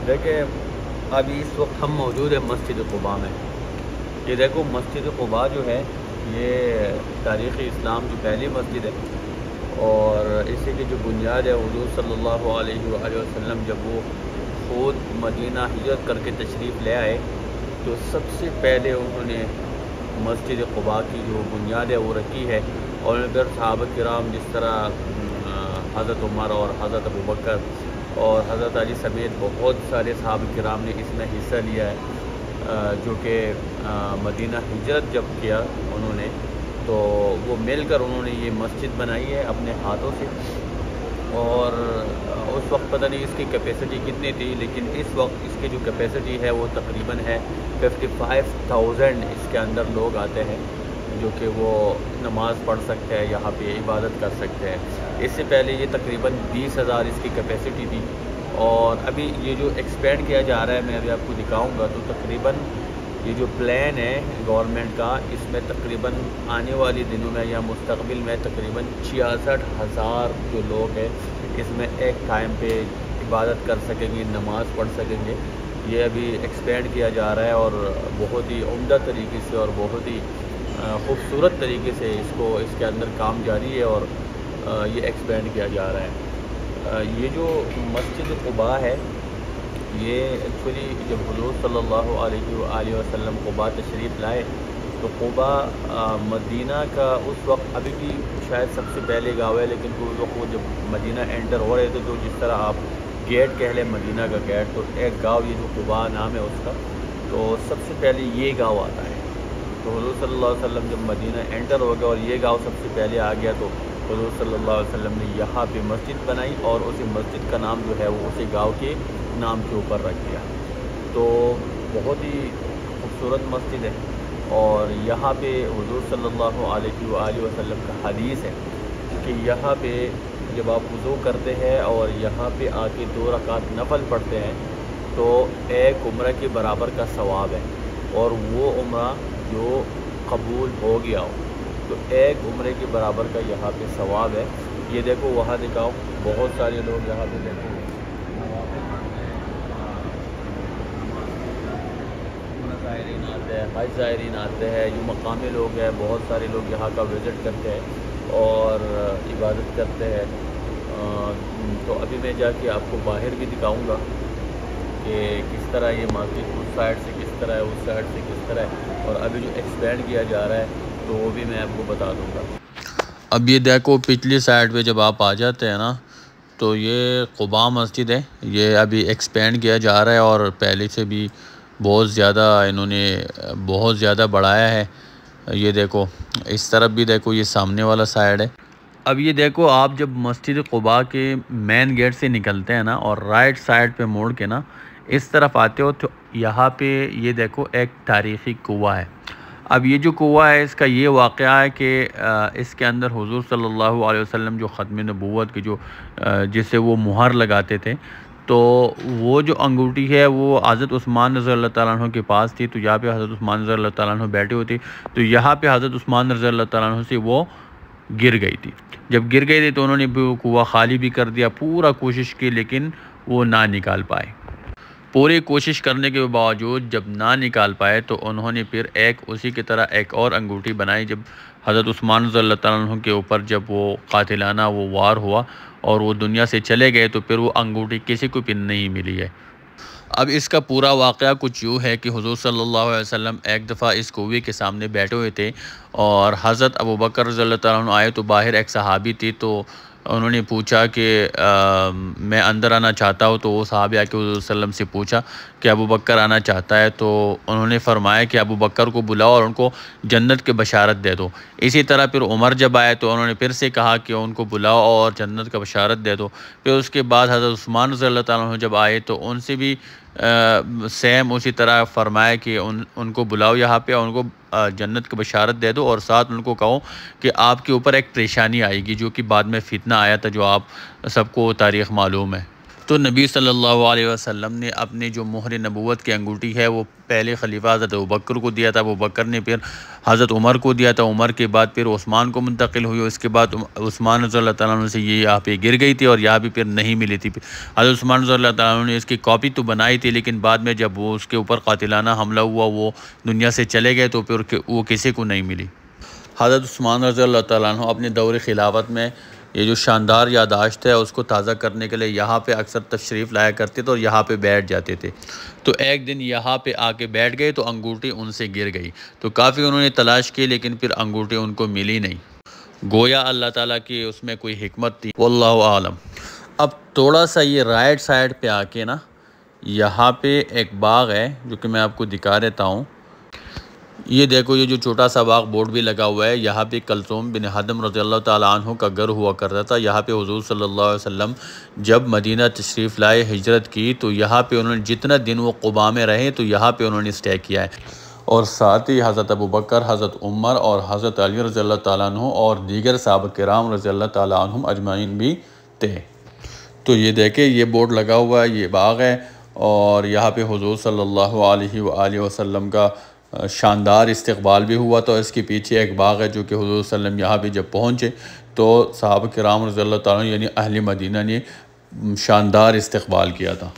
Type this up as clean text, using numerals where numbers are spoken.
دیکھیں ابھی اس وقت ہم موجود ہیں مسجد قباء میں. یہ دیکھو مسجد قباء جو ہے یہ تاریخ اسلام کی پہلی مسجد ہے، اور اسی کی جو بنیاد ہے حضور صلی اللہ علیہ وآلہ وسلم جب وہ خود مدینہ ہجرت کر کے تشریف لے آئے تو سب سے پہلے انہوں نے مسجد قباء کی جو بنیاد ہے وہ رکھی ہے. اور پھر صحابہ کرام جس طرح حضرت عمر اور حضرت ابوبکر اور حضرت علی سمیت بہت سارے صحابہ کرام نے اس میں حصہ لیا ہے، جو کہ مدینہ ہجرت جب کیا انہوں نے تو وہ مل کر انہوں نے یہ مسجد بنائی ہے اپنے ہاتھوں سے. اور اس وقت پتہ نہیں اس کی کیپیسٹی کتنی تھی، لیکن اس وقت اس کی جو کیپیسٹی ہے وہ تقریباً ہے 55,000 اس کے اندر لوگ آتے ہیں جو کہ وہ نماز پڑھ سکتے ہیں، یہاں پہ عبادت کر سکتے ہیں. اس سے پہلے یہ تقریباً 20,000 اس کی کیپیسٹی تھی، اور ابھی یہ جو ایکسپینڈ کیا جا رہا ہے میں ابھی آپ کو دکھاؤں گا. تو تقریباً یہ جو پلان ہے گورنمنٹ کا، اس میں تقریباً آنے والی دنوں میں یا مستقبل میں تقریباً 66,000 جو لوگ ہیں اس میں ایک ٹائم پہ عبادت کر سکیں گے، نماز پڑھ سکیں گے. یہ ابھی ایکسپینڈ کیا جا رہا ہے اور بہت ہی عمدہ طریقے سے اور بہت ہی خوبصورت طریقے سے اس کے اندر کام جاری ہے اور یہ ایکسپینڈ کیا جا رہا ہے. یہ جو مسجد قباء ہے یہ ایکچولی جب حضور صلی اللہ علیہ وآلہ وسلم قباء تشریف لائے تو قباء مدینہ کا اس وقت ابھی بھی شاید سب سے پہلے گاؤں ہے، لیکن اس وقت وہ جب مدینہ انٹر ہو رہے تھے تو جس طرح آپ گیٹ کہہ لیں مدینہ کا گیٹ، تو ایک گاؤں یہ جو قباء نام ہے اس کا، تو سب سے پہلے یہ گاؤں آتا ہے. تو حضور صلی اللہ علیہ وسلم جب مدینہ انٹر ہو گیا اور یہ گاؤں سب سے پہلے آ گیا تو حضور صلی اللہ علیہ وسلم نے یہاں پہ مسجد بنائی اور اسی مسجد کا نام جو ہے وہ اسی گاؤں کے نام کے اوپر رکھ دیا. تو بہت ہی خوبصورت مسجد ہے، اور یہاں پہ حضور صلی اللہ علیہ وآلہ وسلم کا حدیث ہے کہ یہاں پہ جب آپ وضو کرتے ہیں اور یہاں پہ آ کے 2 رکعت نفل پڑھتے ہیں تو ایک عمرہ کے برابر کا ثواب ہے، اور وہ عمرہ جو قبول ہو گیا ہو تو ایک عمرے کے برابر کا یہاں پہ ثواب ہے. یہ دیکھو وہاں دکھاؤ، بہت سارے لوگ یہاں پہ دیکھو زائرین آتے ہیں، حج زائرین آتے ہیں، جو مقامی لوگ ہیں بہت سارے لوگ یہاں کا وزٹ کرتے ہیں اور عبادت کرتے ہیں. تو ابھی میں جا کے آپ کو باہر بھی دکھاؤں گا کہ کس طرح یہ مارکیٹ اس سائڈ سے کس طرح ہے، اس سائڈ سے کس طرح ہے، اور ابھی جو ایکسپینڈ کیا جا رہا ہے تو وہ بھی میں آپ کو بتا دوں گا. اب یہ دیکھو پچھلی سائڈ پہ جب آپ آ جاتے ہیں نا تو یہ قباء مسجد ہے، یہ ابھی ایکسپینڈ کیا جا رہا ہے اور پہلے سے بھی بہت زیادہ انہوں نے بہت زیادہ بڑھایا ہے. یہ دیکھو اس طرف بھی دیکھو، یہ سامنے والا سائڈ ہے. اب یہ دیکھو آپ جب مسجد قباء کے مین گیٹ سے نکلتے ہیں نا اور رائٹ سائڈ پہ موڑ کے نا اس طرف آتے ہو تو یہاں پہ یہ دیکھو ایک تاریخی کنواں ہے. اب یہ جو کنواں ہے اس کا یہ واقعہ ہے کہ اس کے اندر حضور صلی اللہ علیہ وسلم جو ختم نبوت کی جو جسے وہ مہر لگاتے تھے تو وہ جو انگوٹھی ہے وہ حضرت عثمان رضی اللہ تعالیٰ عنہ کے پاس تھی. تو یہاں پہ حضرت عثمان رضی اللہ تعالیٰ عنہ بیٹھے ہوتے تو یہاں پہ حضرت عثمان رضی اللہ تعالیٰ عنہ سے وہ گر گئی تھی. جب گر گئی تھی تو انہوں نے کنواں خالی بھی کر دیا، پورا کوشش کی لیکن وہ نہ نکال پائے. پوری کوشش کرنے کے باوجود جب نہ نکال پائے تو انہوں نے پھر اسی کی طرح ایک اور انگوٹھی بنائی. جب حضرت عثمان رضی اللہ تعالیٰ عنہ کے اوپر جب وہ قاتلانہ وہ وار ہوا اور وہ دنیا سے چلے گئے تو پھر وہ انگوٹھی کسی کو بھی نہیں ملی ہے. اب اس کا پورا واقعہ کچھ یوں ہے کہ حضور صلی اللہ علیہ وسلم ایک دفعہ اس کنویں کے سامنے بیٹھے ہوئے تھے اور حضرت ابوبکر رضی اللہ تعالیٰ عنہ آئے تو باہر ایک صحابی تھی. تو انہوں نے پوچھا کہ میں اندر آنا چاہتا ہوں. تو وہ صحابی آ کے حضور صلی اللہ علیہ وسلم سے پوچھا کہ ابوبکر آنا چاہتا ہے. تو انہوں نے فرمایا کہ ابوبکر کو بلاؤ اور ان کو جنت کی بشارت دے دو. اسی طرح پھر عمر جب آئے تو انہوں نے پھر سے کہا کہ ان کو بلاؤ اور جنت کا بشارت دے دو. پھر اس کے بعد حضرت عثمان رضی اللہ تعالیٰ عنہ جب آئے تو ان سے بھی سیم اسی طرح فرمایا کہ ان کو بلاؤ یہاں پہ اور ان کو جنت کی بشارت دے دو، اور ساتھ ان کو کہو کہ آپ کے اوپر ایک پریشانی آئے گی جو کہ بعد میں فتنہ آیا تھا جو آپ سب کو تاریخ معلوم ہے. تو نبی صلی اللہ علیہ وسلم نے اپنی جو مہر نبوت کی انگوٹھی ہے وہ پہلے خلیفہ حضرت ابوبکر کو دیا تھا، ابوبکر نے پھر حضرت عمر کو دیا تھا، عمر کے بعد پھر عثمان کو منتقل ہوئی، اس کے بعد عثمان رضی اللہ تعالیٰ عنہ سے یہ یہاں پہ گر گئی تھی اور یہاں بھی پھر نہیں ملی تھی۔ حضرت عثمان رضی اللہ تعالیٰ عنہ نے اس کی کاپی تو بنائی تھی، لیکن بعد میں جب وہ اس کے اوپر قاتلانہ حملہ ہوا، وہ دنیا سے چلے گئے تو پھر وہ کسی کو نہیں ملی۔ حضرت عثمان رضی اللہ تعالیٰ عنہ اپنے دور خلافت میں یہ جو شاندار یادداشت ہے اس کو تازہ کرنے کے لیے یہاں پہ اکثر تشریف لایا کرتے تھے اور یہاں پہ بیٹھ جاتے تھے۔ تو ایک دن یہاں پہ آ کے بیٹھ گئے تو انگوٹھی ان سے گر گئی، تو کافی انہوں نے تلاش کی لیکن پھر انگوٹھی ان کو ملی نہیں۔ گویا اللہ تعالیٰ کی اس میں کوئی حکمت تھی، واللہ عالم۔ اب تھوڑا سا یہ رائٹ سائڈ پہ آ کے نا یہاں پہ ایک باغ ہے جو کہ میں آپ کو دکھا دیتا ہوں۔ یہ دیکھو، یہ جو چھوٹا سا باغ بورڈ بھی لگا ہوا ہے، یہاں پہ کلثوم بن حدم رضی اللہ تعالیٰ عنہ کا گھر ہوا کرتا تھا۔ یہاں پہ حضور صلی اللہ علیہ وسلم جب مدینہ تشریف لائے، ہجرت کی، تو یہاں پہ انہوں نے جتنا دن وہ قباء میں رہے تو یہاں پہ انہوں نے اسٹے کیا ہے، اور ساتھ ہی حضرت ابوبکر، حضرت عمر اور حضرت علی رضی اللہ تعالیٰ عنہ اور دیگر صحابہ کرام رضی اللہ تعالیٰ عنہم اجمعین بھی تھے۔ تو یہ دیکھیں، یہ بورڈ لگا ہوا ہے، یہ باغ ہے، اور یہاں پہ حضور صلی اللہ علیہ وآلہ وسلم کا شاندار استقبال بھی ہوا تھا۔ اس کے پیچھے ایک باغ ہے جو کہ حضور صلی اللہ علیہ وسلم یہاں پہ جب پہنچے تو صحابہ کرام رضی اللہ تعالیٰ یعنی اہل مدینہ نے شاندار استقبال کیا تھا۔